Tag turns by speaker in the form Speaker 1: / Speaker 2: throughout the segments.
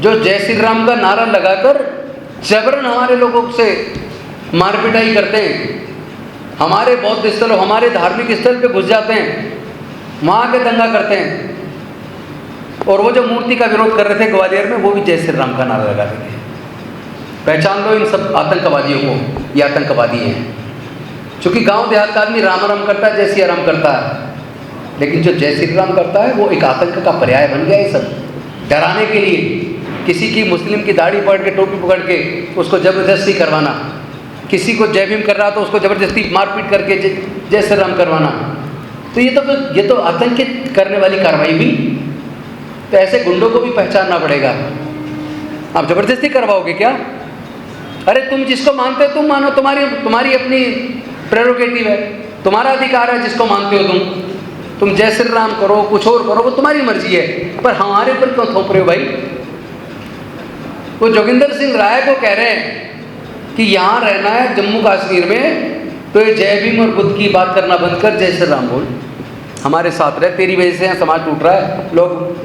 Speaker 1: जो जय श्री राम का नारा लगाकर जबरन हमारे लोगों से मारपिटाई करते हैं, हमारे बौद्ध स्थल, हमारे धार्मिक स्थल पे घुस जाते हैं, वहाँ के दंगा करते हैं। और वो जो मूर्ति का विरोध कर रहे थे ग्वालियर में, वो भी जय श्री राम का नारा लगा रहे थे। पहचान लो इन सब आतंकवादियों को, ये आतंकवादी हैं। क्योंकि गांव देहात का आदमी राम राम करता है, जय सिया राम करता है, लेकिन जो जय श्री राम करता है वो एक आतंक का पर्याय बन गया। ये सब डराने के लिए, किसी की मुस्लिम की दाढ़ी पकड़ के, टोपी पकड़ के उसको ज़बरदस्ती करवाना, किसी को जय भीम कर रहा तो उसको ज़बरदस्ती मारपीट करके जय श्री राम करवाना, तो ये तो आतंकित करने वाली कार्रवाई हुई। तो ऐसे गुंडों को भी पहचानना पड़ेगा। आप ज़बरदस्ती करवाओगे क्या? अरे तुम जिसको मानते हो तुम मानो, तुम्हारी अपनी प्रेरोगेटिव है, तुम्हारा अधिकार है जिसको मानते हो तुम जय श्री राम करो, कुछ और करो, वो तुम्हारी मर्जी है, पर हमारे ऊपर क्यों थोप रहे हो भाई? वो जोगिंदर सिंह राय को कह रहे हैं कि यहाँ रहना है जम्मू कश्मीर में, तो ये जय भीम और बुद्ध की बात करना बंद कर, जय श्री राम बोल, हमारे साथ रहे। तेरी वजह से यहाँ समाज टूट रहा है, लोग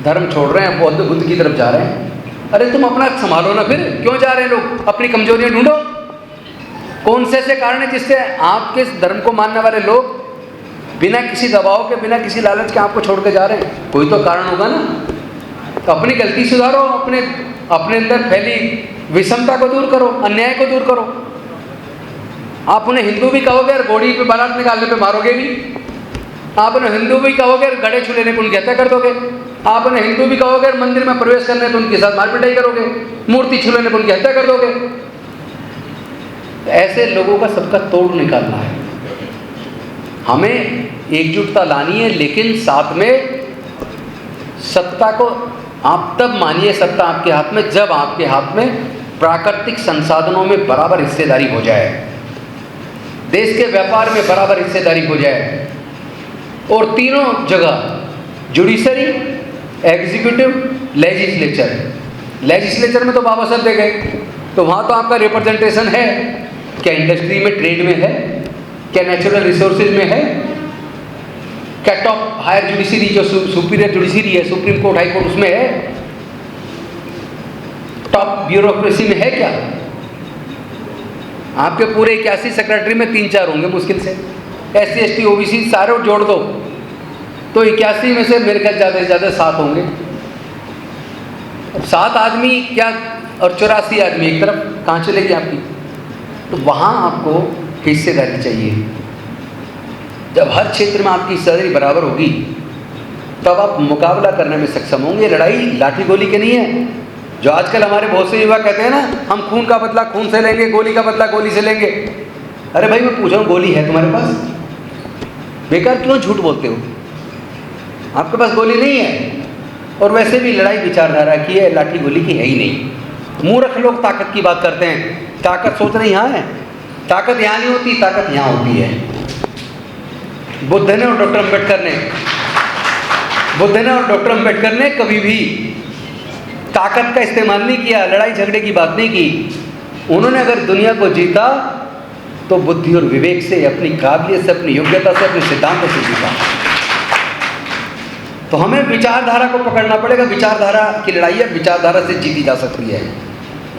Speaker 1: धर्म छोड़ रहे हैं, बौद्ध बुद्ध की तरफ जा रहे हैं। अरे तुम अपना संभालो ना, फिर क्यों जा रहे हैं लोग? अपनी कमजोरियां ढूंढो। कौन से ऐसे कारण है जिससे आपके धर्म को मानने वाले लोग बिना किसी दबाव के, बिना किसी लालच के आपको छोड़ के जा रहे हैं? कोई तो कारण होगा ना। तो अपनी गलती सुधारो, अपने अंदर फैली विषमता को दूर करो, अन्याय को दूर करो। आप उन्हें हिंदू भी कहोगे और घोड़ी पे बारात निकालने पे मारोगे भी। आप उन्हें हिंदू भी कहोगे और गड़े छू लेने पर उनकी हत्या कर दोगे। आप उन्हें हिंदू भी कहोगे और मंदिर में प्रवेश करने पर उनके साथ मारपिटाई करोगे, मूर्ति छू लेने पर उनकी हत्या कर दोगे। ऐसे लोगों का सबका तोड़ निकालना है, हमें एकजुटता लानी है, लेकिन साथ में सत्ता को आप तब मानिए, सत्ता आपके हाथ में, जब आपके हाथ में प्राकृतिक संसाधनों में बराबर हिस्सेदारी हो जाए, देश के व्यापार में बराबर हिस्सेदारी हो जाए, और तीनों जगह जुडिशरी, एग्जीक्यूटिव, लेजिस्लेचर में तो बाबा साहब दे गए, तो वहाँ तो आपका रिप्रेजेंटेशन है। क्या इंडस्ट्री में, ट्रेड में है? क्या नेचुरल रिसोर्सेज में है? क्या टॉप हायर जुडिशरी, जो सुपीरियर जुडिशरी है, सुप्रीम कोर्ट, हाई कोर्ट, उसमें है? टॉप ब्यूरोक्रेसी में है क्या? आपके पूरे 81 सेक्रेटरी में 3-4 होंगे मुश्किल से, SC ST OBC सारे जोड़ दो तो 81 में से मेरे ख्याल ज़्यादा से ज़्यादा 7 होंगे। 7 आदमी क्या, और 84 आदमी एक तरफ, कहाँ चलेगी आपकी? तो वहाँ आपको हिस्सेदारी चाहिए। जब हर क्षेत्र में आपकी हिस्सेदारी बराबर होगी, तब आप मुकाबला करने में सक्षम होंगे। लड़ाई लाठी गोली की नहीं है, जो आजकल हमारे बहुत से युवा कहते हैं ना, हम खून का बदला खून से लेंगे, गोली का बदला गोली से लेंगे। अरे भाई मैं पूछ रहा हूँ, गोली है तुम्हारे पास? बेकार क्यों झूठ बोलते हो? आपके पास गोली नहीं है। और वैसे भी लड़ाई विचारधारा की है, लाठी गोली की है ही नहीं। मूर्ख लोग ताकत की बात करते हैं, ताकत सोच रहे यहाँ है, ताकत यहाँ नहीं होती, ताकत यहाँ होती है। बुद्ध ने और डॉक्टर अम्बेडकर ने कभी भी ताकत का इस्तेमाल नहीं किया, लड़ाई झगड़े की बात नहीं की। उन्होंने अगर दुनिया को जीता तो बुद्धि और विवेक से, अपनी काबिलियत से, अपनी योग्यता से, अपने सिद्धांतों से जीता। तो हमें विचारधारा को पकड़ना पड़ेगा। विचारधारा की लड़ाई है, विचारधारा से जीती जा सकती है।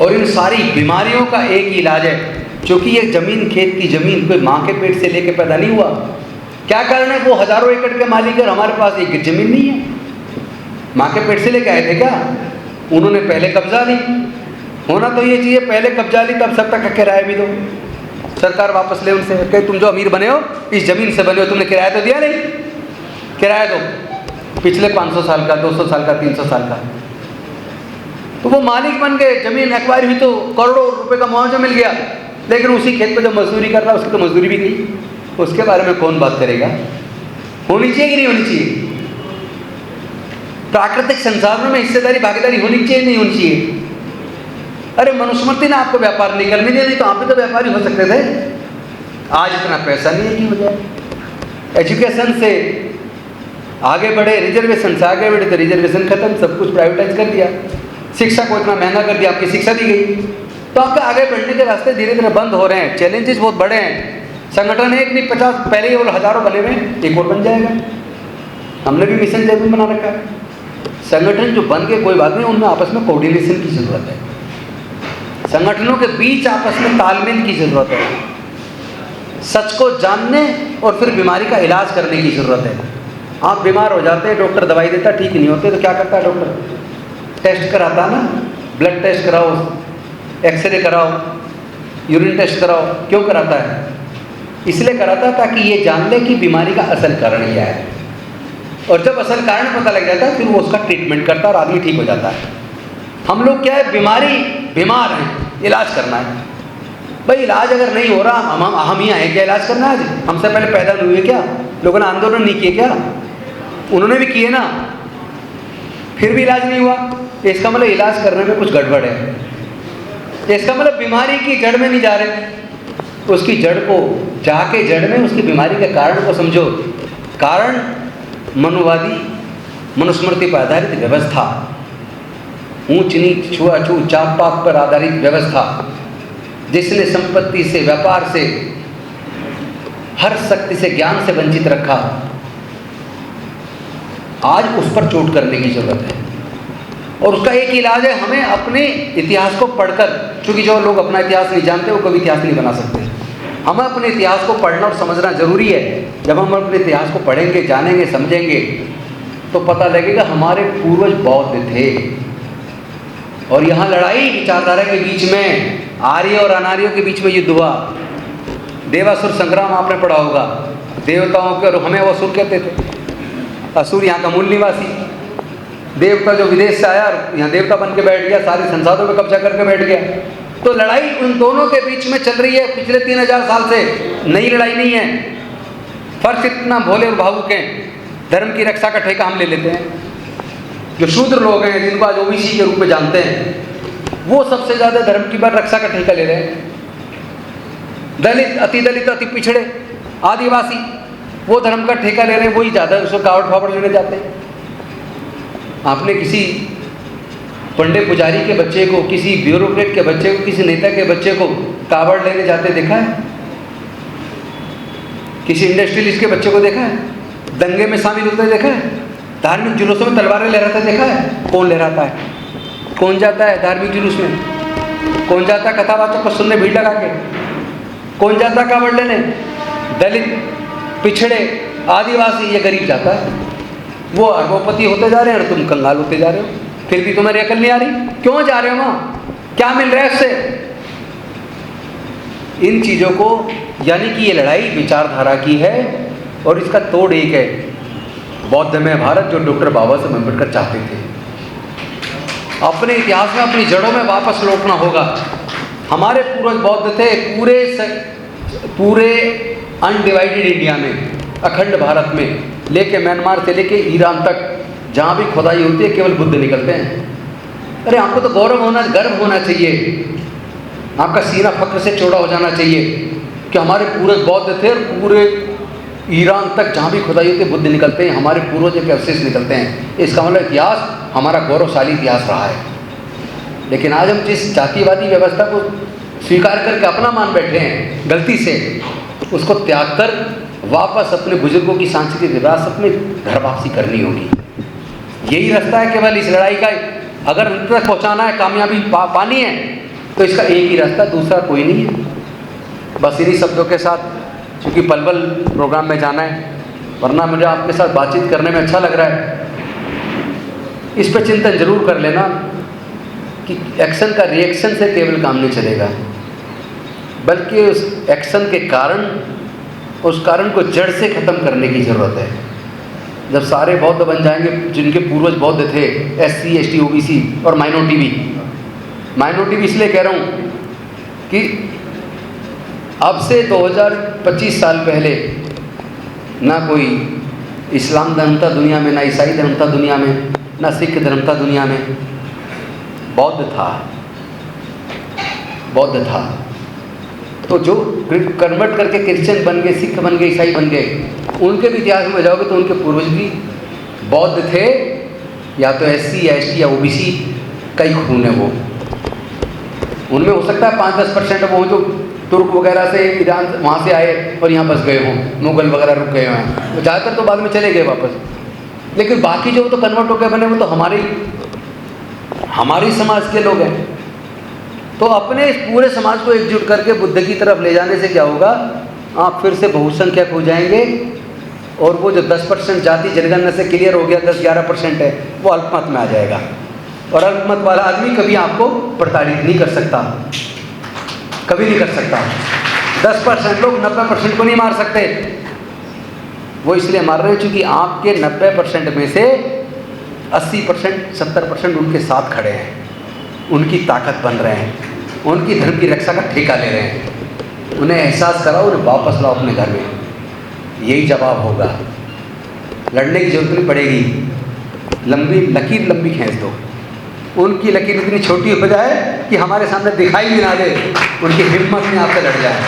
Speaker 1: और इन सारी बीमारियों का एक ही इलाज है, क्योंकि ये जमीन, खेत की जमीन कोई माँ के पेट से लेके पैदा नहीं हुआ। क्या कारण है? वो हजारों एकड़ के मालिक है, हमारे पास एक जमीन नहीं है। माँ के पेट से लेके आए थे क्या? उन्होंने पहले कब्जा ली। होना तो ये चाहिए, पहले कब्जा ली तब सत्ता का किराया भी दो, सरकार वापस ले उनसे, कहे तुम जो अमीर बने हो इस जमीन से बने हो, तुमने किराया तो दिया नहीं, किराया दो पिछले 500 साल का, 200 साल का, 300 साल का। तो वो मालिक बन गए, जमीन एक्वायर हुई तो करोड़ों रुपए का मुआवजा मिल गया, लेकिन उसी खेत पे जो मजदूरी कर रहा है उसकी तो मजदूरी भी गई। उसके बारे में कौन बात करेगा? होनी चाहिए कि नहीं होनी चाहिए? प्राकृतिक संसाधनों में हिस्सेदारी, भागीदारी होनी चाहिए नहीं होनी चाहिए? अरे मनुस्मृति ने आपको व्यापार नहीं करने दिया, नहीं तो आप भी तो व्यापारी हो सकते थे। आज इतना पैसा नहीं है कि हो जाए। एजुकेशन से आगे बढ़े, रिजर्वेशन से आगे बढ़े तो रिजर्वेशन खत्म, सब कुछ प्राइवेटाइज कर दिया। शिक्षा को इतना महंगा कर दिया, आपकी शिक्षा दी गई, तो आपके आगे बढ़ने के रास्ते धीरे धीरे बंद हो रहे हैं। चैलेंजेस बहुत बड़े हैं। संगठन एक नहीं 50 पहले ही और हजारों बने हुए, एक और बन जाएगा। हमने भी मिशन जय भीम बना रखा है। संगठन जो बन के कोई बात नहीं, उनमें आपस में कोऑर्डिनेशन की ज़रूरत है, संगठनों के बीच आपस में तालमेल की ज़रूरत है, सच को जानने और फिर बीमारी का इलाज करने की ज़रूरत है। आप बीमार हो जाते हैं, डॉक्टर दवाई देता, ठीक नहीं होते तो क्या करता है डॉक्टर? टेस्ट कराता ना, ब्लड टेस्ट कराओ, एक्सरे कराओ, यूरिन टेस्ट कराओ। क्यों कराता है? इसलिए कराता है ताकि ये जान ले कि बीमारी का असल कारण क्या है, और जब असल कारण पता लग जाता है फिर वो उसका ट्रीटमेंट करता है और आदमी ठीक हो जाता है। हम लोग क्या है, बीमार हैं, इलाज करना है। भाई इलाज अगर नहीं हो रहा, हम ही आए क्या इलाज करना? आज हमसे पहले पैदा नहीं हुए क्या? लोगों ने आंदोलन नहीं किए क्या? उन्होंने भी किए ना, फिर भी इलाज नहीं हुआ। इसका मतलब इलाज करने में कुछ गड़बड़ है। इसका मतलब बीमारी की जड़ में नहीं जा रहे, उसकी जड़ को जाके जड़ में उसकी बीमारी के कारण को समझो। कारण मनुवादी, मनुस्मृति पर आधारित व्यवस्था, ऊंच नीच, छुआछूत, जात पात पर आधारित व्यवस्था, जिसने संपत्ति से, व्यापार से, हर शक्ति से, ज्ञान से वंचित रखा, आज उस पर चोट करने की जरूरत है। और उसका एक इलाज है, हमें अपने इतिहास को पढ़कर, क्योंकि जो लोग अपना इतिहास नहीं जानते वो कभी इतिहास नहीं बना सकते। हमें अपने इतिहास को पढ़ना और समझना जरूरी है। जब हम अपने इतिहास को पढ़ेंगे, जानेंगे, समझेंगे तो पता लगेगा हमारे पूर्वज बौद्ध थे, और यहाँ लड़ाई विचारधारा के बीच में, आर्य और अनार्यों के बीच में युद्ध हुआ। देवासुर संग्राम आपने पढ़ा होगा। देवताओं के, और हमें वो असुर कहते थे। असुर यहाँ का मूल निवासी, देवता जो विदेश से आया और यहाँ देवता बन के बैठ गया, सारी संसारों पे कब्जा करके बैठ गया। तो लड़ाई उन दोनों के बीच में चल रही है पिछले 3000 साल से। नई लड़ाई नहीं है। फर्क इतना भोले और भावुक हैं, धर्म की रक्षा का ठेका हम ले लेते हैं। जो शूद्र लोग हैं, जिनको आज ओबीसी के रूप में जानते हैं, वो सबसे ज़्यादा धर्म की बार रक्षा का ठेका ले रहे हैं। दलित, अति दलित, अति पिछड़े, आदिवासी, वो धर्म का ठेका ले रहे हैं, वही ज़्यादा उसको कावड़ फावड़ लेने जाते हैं। आपने किसी पंडित पुजारी के बच्चे को, किसी ब्यूरोक्रेट के बच्चे को, किसी नेता के बच्चे को कावड़ लेने जाते देखा है? किसी इंडस्ट्रियलिस्ट के बच्चे को देखा है? दंगे में शामिल होते देखा है? धार्मिक जुलूसों में तलवारें लहराते देखा है? कौन लहराता है? कौन जाता है धार्मिक जुलूस में? कौन जाता है कथावाचक को सुनने भीड़ लगा के? कौन जाता है कावड़ लेने? दलित, पिछड़े, आदिवासी, ये गरीब जाता है। वो अरबोपति होते जा रहे हैं और तुम कंगाल होते जा रहे हो। फिर भी तुम्हारी अकल नहीं आ रही, क्यों जा रहे हो वहाँ? क्या मिल रहा है उससे? इन चीज़ों को, यानी कि ये लड़ाई विचारधारा की है, और इसका तोड़ एक है, बौद्ध में भारत, जो डॉक्टर बाबा साहेब अम्बेडकर चाहते थे। अपने इतिहास में, अपनी जड़ों में वापस लौटना होगा। हमारे पूर्वज बौद्ध थे, पूरे अनडिवाइडेड इंडिया में, अखंड भारत में, लेके म्यांमार से लेके ईरान तक, जहाँ भी खुदाई होती है केवल बुद्ध निकलते हैं। अरे आपको तो गर्व होना चाहिए, आपका सीना फक्र से चौड़ा हो जाना चाहिए कि हमारे पूर्वज बौद्ध थे, और पूरे ईरान तक जहाँ भी खुदाई होती है बुद्ध निकलते हैं, हमारे पूर्वजों के अवशेष निकलते हैं। इसका मतलब इतिहास हमारा गौरवशाली इतिहास रहा है। लेकिन आज हम जिस जातिवादी व्यवस्था को स्वीकार करके अपना मान बैठे हैं गलती से, उसको त्याग कर वापस अपने बुजुर्गों की सांस्कृतिक विरासत में घर वापसी करनी होगी। यही रास्ता है केवल इस लड़ाई का। अगर अंत तक पहुँचाना है, कामयाबी पानी है, तो इसका एक ही रास्ता, दूसरा कोई नहीं है। बस इन्हीं शब्दों के साथ, क्योंकि पलवल प्रोग्राम में जाना है, वरना मुझे आपके साथ बातचीत करने में अच्छा लग रहा है। इस पर चिंतन जरूर कर लेना कि एक्शन का रिएक्शन से केवल काम नहीं चलेगा, बल्कि उस एक्शन के कारण, उस कारण को जड़ से ख़त्म करने की ज़रूरत है। जब सारे बौद्ध बन जाएंगे, जिनके पूर्वज बौद्ध थे, SC, ST, OBC और माइनॉरिटी भी इसलिए कह रहा हूँ कि अब से 2025 साल पहले ना कोई इस्लाम धर्म था दुनिया में, ना ईसाई धर्म था दुनिया में, ना सिख धर्म था दुनिया में, बौद्ध था। तो जो कन्वर्ट करके क्रिश्चियन बन गए, सिख बन गए, ईसाई बन गए, उनके भी इतिहास में जाओगे तो उनके पूर्वज भी बौद्ध थे, या तो SC या ST या OBC का ही खून है वो। उनमें हो सकता है 5-10% वो जो तुर्क वगैरह से, ईरान वहाँ से आए और यहाँ बस गए हों, मुगल वगैरह रुक गए हैं, तो ज़्यादातर तो बाद में चले गए वापस। लेकिन बाकी जो तो कन्वर्ट होकर बने वो तो हमारी समाज के लोग हैं। तो अपने इस पूरे समाज को एकजुट करके बुद्ध की तरफ ले जाने से क्या होगा, आप फिर से बहुसंख्यक हो जाएंगे और वो जो 10% जाति जनगणना से क्लियर हो गया 10-11% है, वो अल्पमत में आ जाएगा। और अल्पमत वाला आदमी कभी आपको प्रताड़ित नहीं कर सकता, कभी नहीं कर सकता। 10% लोग 90% को नहीं मार सकते। वो इसलिए मार रहे हैं क्योंकि आपके 90% में से 80% 70% उनके साथ खड़े हैं, उनकी ताकत बन रहे हैं, उनकी धर्म की रक्षा का ठेका ले रहे हैं। उन्हें एहसास कराओ, उन्हें वापस लाओ अपने घर में, यही जवाब होगा। लड़ने की जरूरत नहीं पड़ेगी, लकीर लंबी खींच दो, उनकी लकीर इतनी छोटी हो जाए कि हमारे सामने दिखाई भी ना दे, उनकी हिम्मत में आपसे लड़ जाए।